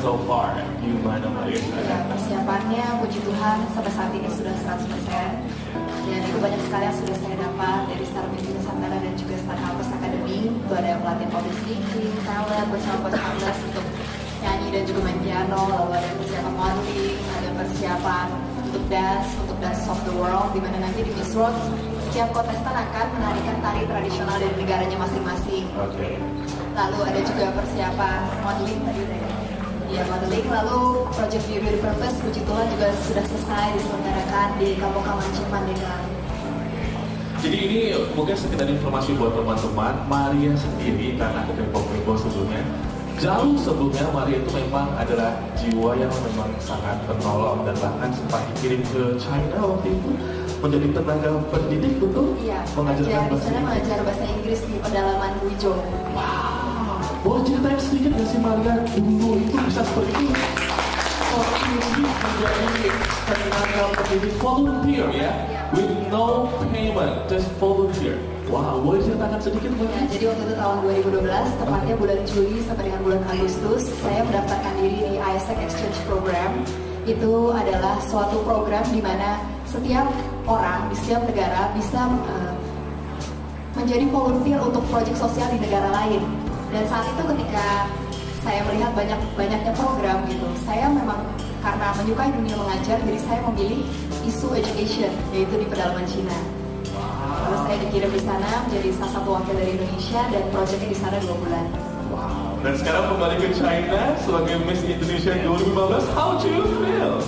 so far? Gimana Maria? Ya, persiapannya puji Tuhan sampai saat ini sudah 100%. Dan itu banyak sekali yang sudah saya dapat dari Star Media Nusantara dan juga Star Campus Academy. Itu ada pelatihan public speaking, talent, bersama Coach Hamdas untuk nyanyi dan juga main piano. Lalu ada persiapan modeling, ada persiapan untuk dance of the world, di mana nanti di Miss World setiap kontestan akan menarikan tari tradisional dari negaranya masing-masing. Okay. Lalu ada juga persiapan modeling tadi ya modeling. Lalu Project Beauty with Purpose puji Tuhan juga sudah selesai diselenggarakan di Kampung Kamancing Pandeglang. Jadi ini mungkin sekedar informasi buat teman-teman. Maria sendiri karena aku kepo sebelumnya, jauh sebelumnya Maria itu memang adalah jiwa yang memang sangat penolong dan bahkan sempat dikirim ke China waktu itu menjadi tenaga pendidik, betul? Iya, mengajarkan di sana mengajar bahasa Inggris di pedalaman Guizhou. Wow, boleh ceritain sedikit nggak sih Maria dulu itu bisa seperti itu? Menjadi tenaga pendidik volunteer ya, with no payment, just volunteer. Wow, boleh ceritakan sedikit Mbak? Ya, jadi waktu itu tahun 2012, tepatnya bulan Juli sampai dengan bulan Agustus, saya mendaftarkan diri di ISEC Exchange Program. Itu adalah suatu program di mana setiap orang di setiap negara bisa menjadi volunteer untuk proyek sosial di negara lain. Dan saat itu ketika saya melihat banyaknya program gitu, saya memang karena menyukai dunia mengajar, jadi saya memilih isu education, yaitu di pedalaman Cina. Lalu saya dikirim di sana menjadi salah satu wakil dari Indonesia dan proyeknya di sana 2 bulan. Wow. Dan sekarang kembali ke China sebagai Miss Indonesia 2015. How do you feel?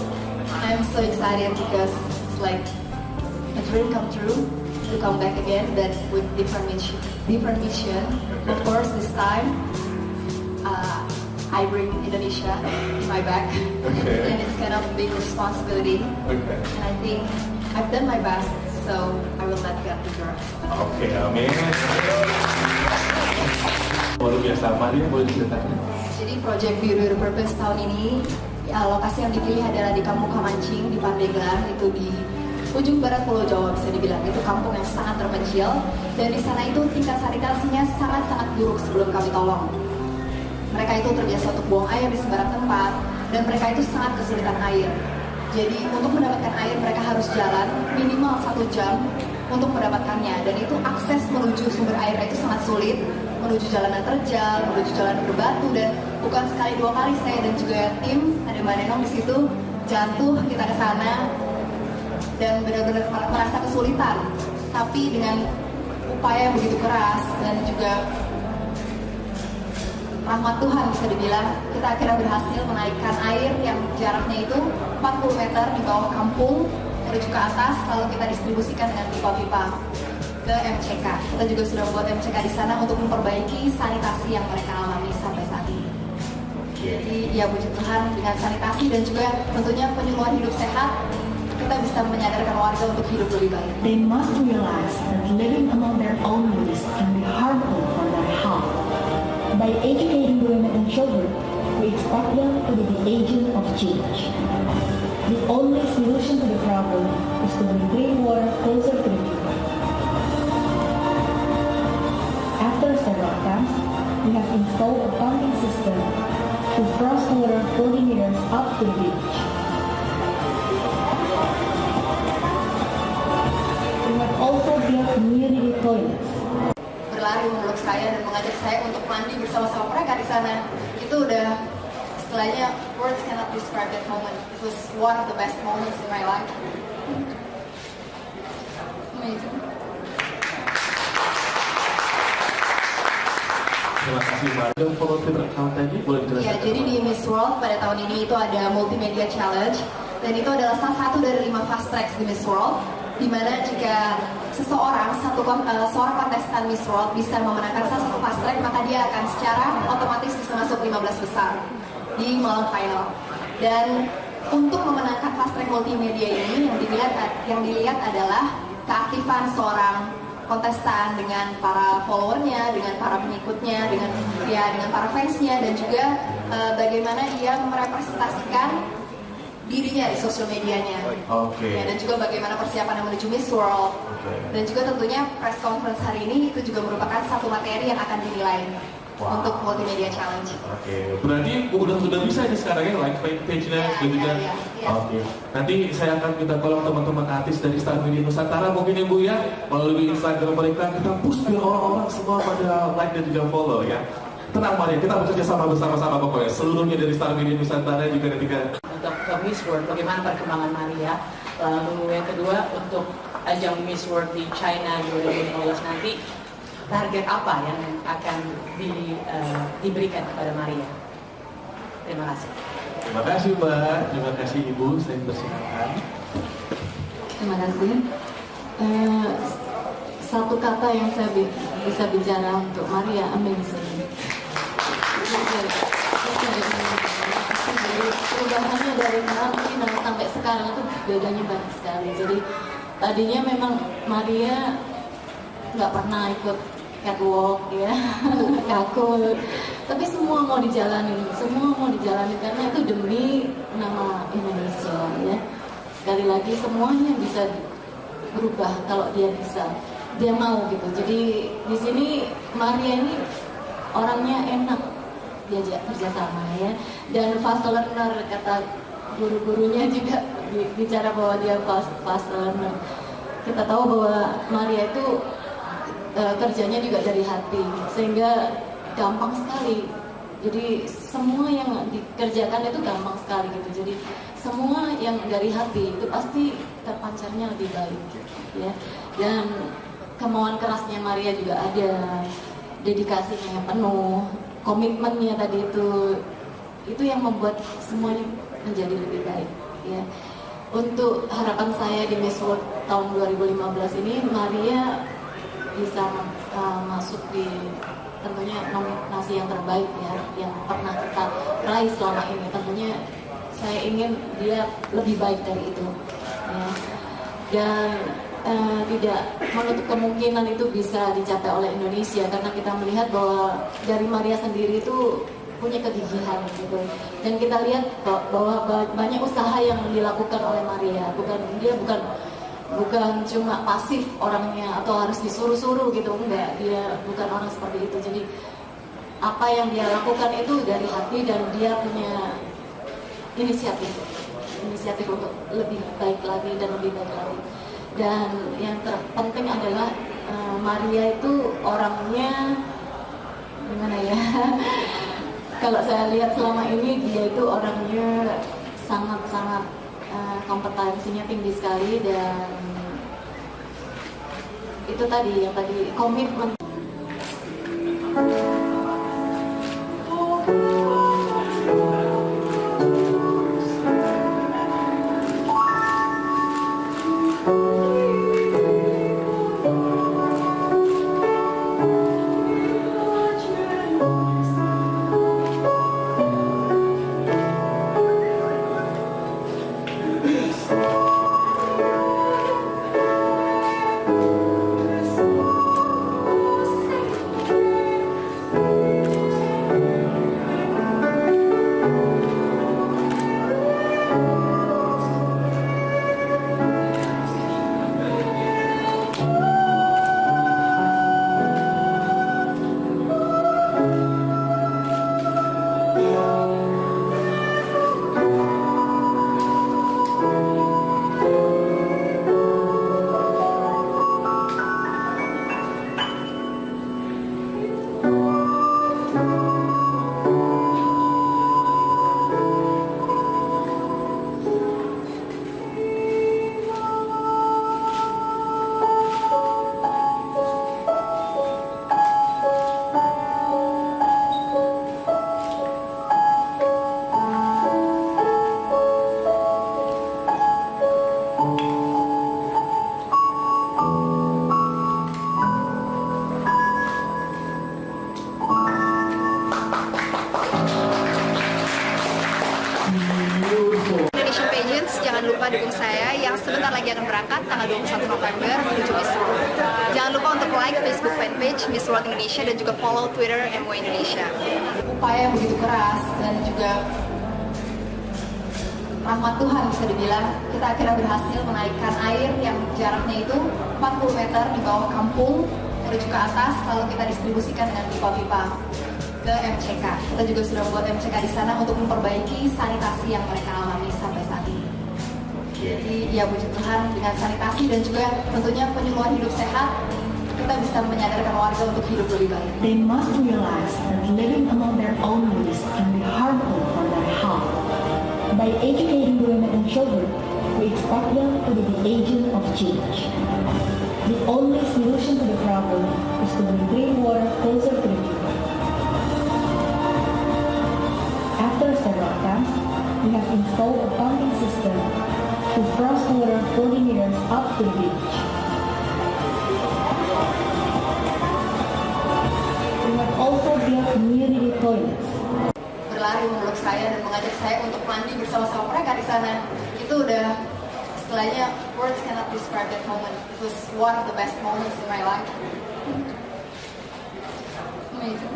I'm so excited because it's like a dream come true to come back again, but with different mission. Of course, this time I bring Indonesia in my back, and it's kind of a big responsibility. And I think I've done my best. So I will let God do the rest. Oke, amin. Luar biasa, Maria boleh diceritakan? Jadi Project Beauty with Purpose tahun ini, lokasi yang dipilih adalah di Kampung Kamancing di Pandeglang, itu di ujung barat Pulau Jawa bisa dibilang. Itu kampung yang sangat terpencil dan di sana itu tingkat sanitasinya sangat-sangat buruk sebelum kami tolong. Mereka itu terbiasa untuk buang air di sembarang tempat dan mereka itu sangat kesulitan air. Jadi untuk mendapatkan air mereka harus jalan minimal 1 jam untuk mendapatkannya, dan itu akses menuju sumber air itu sangat sulit, menuju jalanan terjal, menuju jalan berbatu, dan bukan sekali 2 kali saya dan juga tim ada Mbak Nenong di situ jatuh kita ke sana dan benar-benar merasa kesulitan, tapi dengan upaya yang begitu keras dan juga rahmat Tuhan bisa dibilang, kita akhirnya berhasil menaikkan air yang jaraknya itu 40 meter di bawah kampung menuju ke atas, lalu kita distribusikan dengan pipa-pipa ke MCK. Kita juga sudah membuat MCK di sana untuk memperbaiki sanitasi yang mereka alami sampai saat ini. Jadi ya puji Tuhan, dengan sanitasi dan juga tentunya penyuluhan hidup sehat, kita bisa menyadarkan warga untuk hidup lebih baik. They must realize that living among their own race can be harmful for their health. By educating women and children, we expect them to be the agent of change. The only solution to the problem is to bring clean water closer to the people. After several attempts, we have installed a pumping system to frost water 40 meters up to the beach. We have also built community toilets. Berlari memeluk saya dan mengajak saya untuk mandi bersama-sama mereka di sana. Itu udah istilahnya words cannot describe that moment. It was one of the best moments in my life. Amazing. Terima kasih Mbak. Yang volunteer account tadi boleh dijelaskan? Ya, jadi di Miss World pada tahun ini itu ada Multimedia Challenge, dan itu adalah salah satu dari 5 fast tracks di Miss World, di mana jika seorang kontestan Miss World bisa memenangkan salah satu fast track, maka dia akan secara otomatis bisa masuk 15 besar di malam final. Dan untuk memenangkan fast track multimedia ini yang dilihat adalah keaktifan seorang kontestan dengan para followernya, dengan para pengikutnya, dengan para fansnya, dan juga bagaimana dia merepresentasikan dirinya di sosial medianya. Ya, dan juga bagaimana persiapan menuju Miss World. Dan juga tentunya press conference hari ini itu juga merupakan satu materi yang akan dinilai. Wow. untuk multimedia challenge. Oke, berarti sudah bisa ini sekarang ya, like page-nya Iya, sudah juga. iya. Oke, nanti saya akan minta tolong teman-teman artis dari Star Media Nusantara mungkin ya Bu ya, melalui Instagram mereka kita push biar orang-orang semua pada like dan juga follow ya. Tenang Maria, kita bekerja sama bersama-sama pokoknya. Seluruhnya dari Star Media Nusantara juga ketika untuk Miss World, bagaimana perkembangan Maria. Lalu yang kedua untuk ajang Miss World di China 2015 nanti, target apa yang akan diberikan kepada Maria? Terima kasih. terima kasih Mbak, terima kasih Ibu, saya persilakan. Terima kasih. Satu kata yang saya bisa bicara untuk Maria, amazing. Jadi perubahannya dari Maria sampai sekarang itu bedanya banyak sekali. Jadi tadinya memang Maria nggak pernah ikut catwalk ya, kaku. Tapi semua mau dijalani karena itu demi nama Indonesia ya. Sekali lagi semuanya bisa berubah kalau dia mau gitu. Jadi di sini Maria ini orangnya enak diajak kerjasama ya, dan fast learner, kata guru-gurunya juga bicara bahwa dia fast learner. Kita tahu bahwa Maria itu kerjanya juga dari hati, sehingga gampang sekali. Jadi semua yang dikerjakan itu gampang sekali gitu. Jadi semua yang dari hati itu pasti terpancarnya lebih baik ya. Dan kemauan kerasnya Maria juga ada, dedikasinya yang penuh, komitmennya tadi itu yang membuat semuanya menjadi lebih baik ya. Untuk harapan saya di Miss World tahun 2015 ini, Maria bisa masuk di tentunya nominasi yang terbaik ya, yang pernah kita raih selama ini. Tentunya saya ingin dia lebih baik dari itu ya. Dan tidak menutup kemungkinan itu bisa dicapai oleh Indonesia, karena kita melihat bahwa dari Maria sendiri itu punya kegigihan gitu. Dan kita lihat bahwa banyak usaha yang dilakukan oleh Maria. Dia bukan cuma pasif orangnya atau harus disuruh-suruh gitu, enggak. Dia bukan orang seperti itu. Jadi apa yang dia lakukan itu dari hati, dan dia punya inisiatif untuk lebih baik lagi dan lebih baik lagi. Dan yang terpenting adalah Maria itu orangnya gimana ya? Kalau saya lihat selama ini, dia itu orangnya sangat-sangat kompetensinya tinggi sekali, dan itu tadi komitmen. Indonesian Pageants, jangan lupa dukung saya yang sebentar lagi akan berangkat tanggal 21 November menuju Miss World. Jangan lupa untuk like Facebook fanpage Miss World Indonesia dan juga follow Twitter MW Indonesia. Upaya yang begitu keras dan juga rahmat Tuhan bisa dibilang, kita akhirnya berhasil menaikkan air yang jaraknya itu 40 meter di bawah kampung menuju ke atas, lalu kita distribusikan dengan pipa-pipa. ke MCK. Kita juga sudah membuat MCK di sana untuk memperbaiki sanitasi yang mereka alami sampai saat ini. Jadi ya puji Tuhan dengan sanitasi dan juga tentunya penyuluhan hidup sehat, kita bisa menyadarkan warga untuk hidup lebih baik. They must realize that living among their own race can be harmful for their health. By educating women and children, we expect them to be the agent of change. The only solution to the problem is to bring clean water closer to the people. After several attempts, we have installed a pumping system to frost water 40 meters up to the beach. We have also built community toilets. Berlari memeluk saya dan mengajak saya untuk mandi bersama-sama mereka di sana. Itu udah istilahnya words cannot describe that moment. It was one of the best moments in my life. Amazing.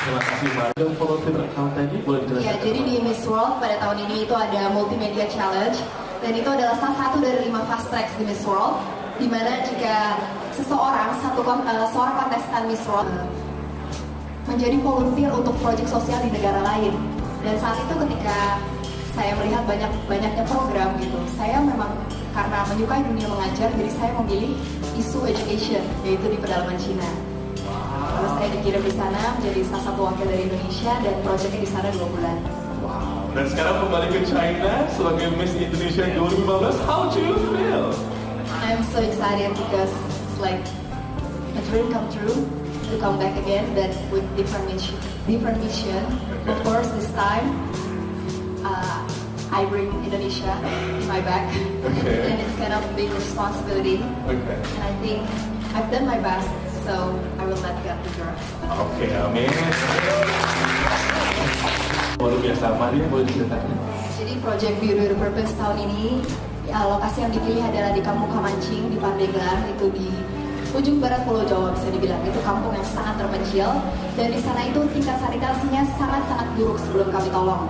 Terima kasih Mbak. Yang follow Twitter account tadi boleh dijelaskan? Ya, jadi di Miss World pada tahun ini itu ada Multimedia Challenge dan itu adalah salah satu dari 5 fast tracks di Miss World, di mana jika seorang kontestan Miss World menjadi volunteer untuk proyek sosial di negara lain. Dan saat itu ketika saya melihat banyaknya program gitu, saya memang karena menyukai dunia mengajar, jadi saya memilih isu education, yaitu di pedalaman Cina. Lalu saya dikirim di sana menjadi salah satu wakil dari Indonesia dan proyeknya di sana 2 bulan. Wow. Dan sekarang kembali ke China sebagai Miss Indonesia 2015. How do you feel? I'm so excited because it's like a dream come true to come back again, but with different mission. Of course, this time I bring Indonesia in my back, and it's kind of a big responsibility. Okay. And I think I've done my best, so I will let God do the rest. Oke, amin. Luar biasa, Maria boleh diceritakan? Jadi Project Beauty with Purpose tahun ini, lokasi yang dipilih adalah di Kampung Kamancing di Pandeglang, itu di ujung barat Pulau Jawa bisa dibilang. Itu kampung yang sangat terpencil dan di sana itu tingkat sanitasinya sangat-sangat buruk sebelum kami tolong.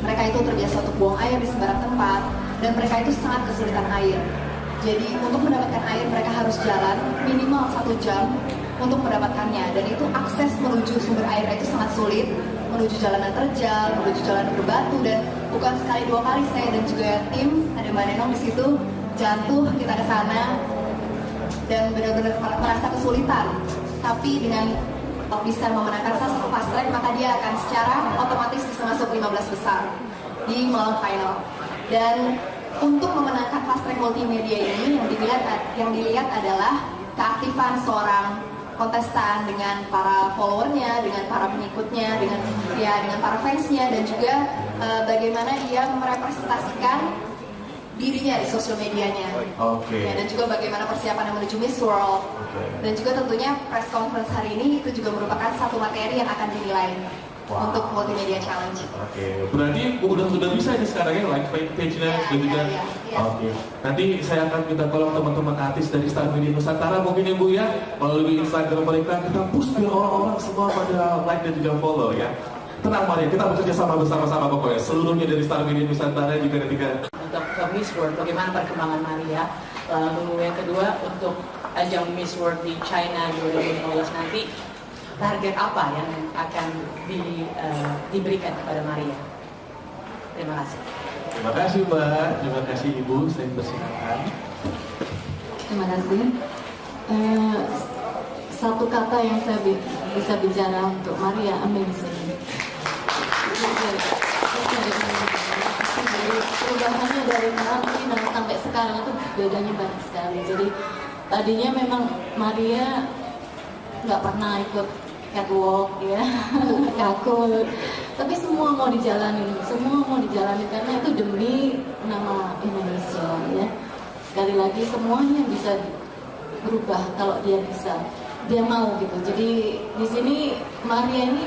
Mereka itu terbiasa untuk buang air di sembarang tempat dan mereka itu sangat kesulitan air. Jadi untuk mendapatkan air mereka harus jalan minimal 1 jam untuk mendapatkannya, dan itu akses menuju sumber air itu sangat sulit, menuju jalanan terjal, menuju jalan berbatu, dan bukan sekali 2 kali saya dan juga tim, ada Mbak Nenong di situ, jatuh kita ke sana dan benar-benar merasa kesulitan. Tapi dengan bisa memenangkan salah satu fast track, maka dia akan secara otomatis bisa masuk 15 besar di malam final. Dan untuk memenangkan fast track multimedia ini yang dilihat adalah keaktifan seorang kontestan dengan para followernya, dengan para pengikutnya, dengan para fansnya, dan juga bagaimana dia merepresentasikan dirinya di sosial medianya. Oke. Ya, dan juga bagaimana persiapan menuju Miss World. Dan juga tentunya press conference hari ini itu juga merupakan satu materi yang akan dinilai untuk Multimedia Challenge. Oke, berarti sudah bisa ini sekarang ya, like page-nya dan juga. Oke. Nanti saya akan minta tolong teman-teman artis dari Star Media Nusantara mungkin ya Bu ya, melalui Instagram mereka kita push biar orang-orang semua pada like dan juga follow ya. Tenang Maria, kita bekerja sama bersama-sama pokoknya. Seluruhnya dari Star Media Nusantara juga ketika untuk ke Miss World, bagaimana perkembangan Maria. Lalu yang kedua untuk ajang Miss World di China 2015 nanti, target apa yang akan diberikan kepada Maria? Terima kasih. Terima kasih Mbak, terima kasih Ibu, saya persilakan. Terima kasih. Satu kata yang saya bisa bicara untuk Maria, amazing. Perubahannya dari China sampai sekarang itu bedanya banyak sekali. Jadi tadinya memang Maria nggak pernah ikut catwalk ya, kaku. Tapi semua mau dijalani karena itu demi nama Indonesia ya. Sekali lagi semuanya bisa berubah kalau dia mau gitu. Jadi di sini Maria ini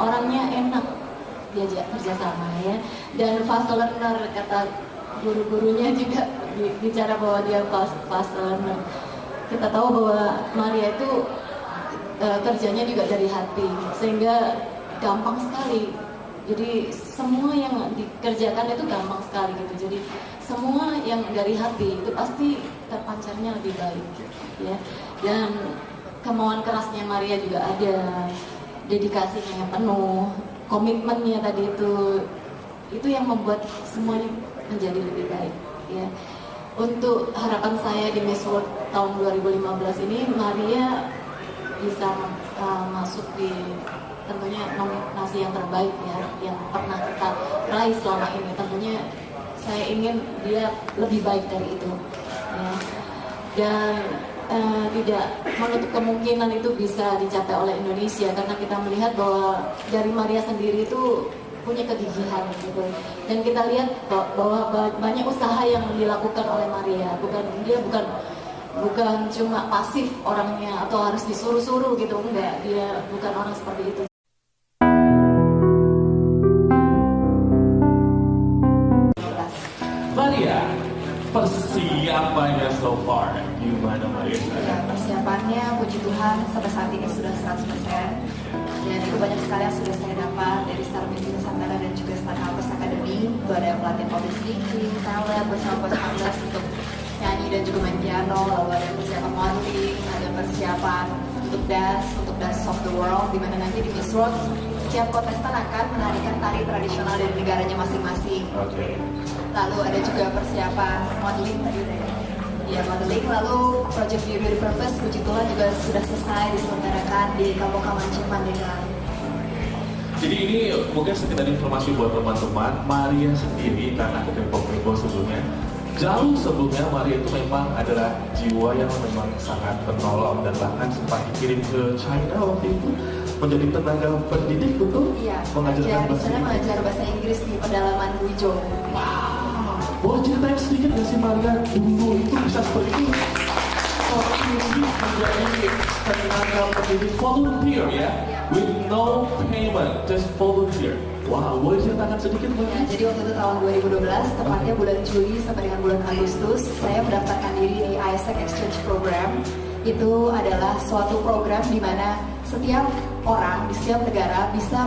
orangnya enak diajak kerjasama ya, dan fast learner, kata guru-gurunya juga bicara bahwa dia fast learner. Kita tahu bahwa Maria itu kerjanya juga dari hati, sehingga gampang sekali Jadi semua yang dikerjakan itu gampang sekali gitu. Jadi semua yang dari hati itu pasti terpancarnya lebih baik ya. Dan kemauan kerasnya Maria juga ada, dedikasinya yang penuh, komitmennya tadi itu yang membuat semuanya menjadi lebih baik ya. Untuk harapan saya di Miss World tahun 2015 ini, Maria bisa masuk di tentunya nominasi yang terbaik ya, yang pernah kita raih selama ini. Tentunya saya ingin dia lebih baik dari itu ya. Dan tidak menutup kemungkinan itu bisa dicapai oleh Indonesia, karena kita melihat bahwa dari Maria sendiri itu punya kegigihan gitu. Dan kita lihat bahwa banyak usaha yang dilakukan oleh Maria. Dia bukan cuma pasif orangnya atau harus disuruh-suruh gitu, enggak. Dia bukan orang seperti itu. Maria, persiapannya so far gimana Maria? Ya, persiapannya puji Tuhan sampai saat ini sudah 100%. Dan itu banyak sekali yang sudah saya dapat dari Star Beauty Nusantara dan juga Star Campus Academy. Itu ada pelatihan public speaking, talent bersama Coach Hamdas untuk nyanyi dan juga main piano. Lalu ada persiapan modeling, ada persiapan untuk dance of the world, di mana nanti di Miss World setiap kontestan akan menarikan tari tradisional dari negaranya masing-masing. Oke. Lalu ada juga persiapan modeling tadi ya, modeling. Lalu Project Beauty with Purpose puji Tuhan juga sudah selesai diselenggarakan di Kampung Kamancing Pandeglang. Jadi ini mungkin sekedar informasi buat teman-teman, Maria sendiri karena aku kepo sebelumnya, jauh sebelumnya Maria itu memang adalah jiwa yang memang sangat penolong dan bahkan sempat dikirim ke China waktu itu menjadi tenaga pendidik, betul? Iya, mengajarkan di sana mengajar bahasa Inggris di pedalaman Guizhou. Boleh ceritain sedikit nggak sih Maria dulu itu bisa seperti itu? Menjadi tenaga pendidik volunteer ya, with no payment, just volunteer. Wow, boleh ceritakan sedikit Ya, Maria? jadi waktu itu tahun 2012, tepatnya bulan Juli sampai dengan bulan Agustus, saya mendaftarkan diri di ISEC Exchange Program. Itu adalah suatu program di mana setiap orang di setiap negara bisa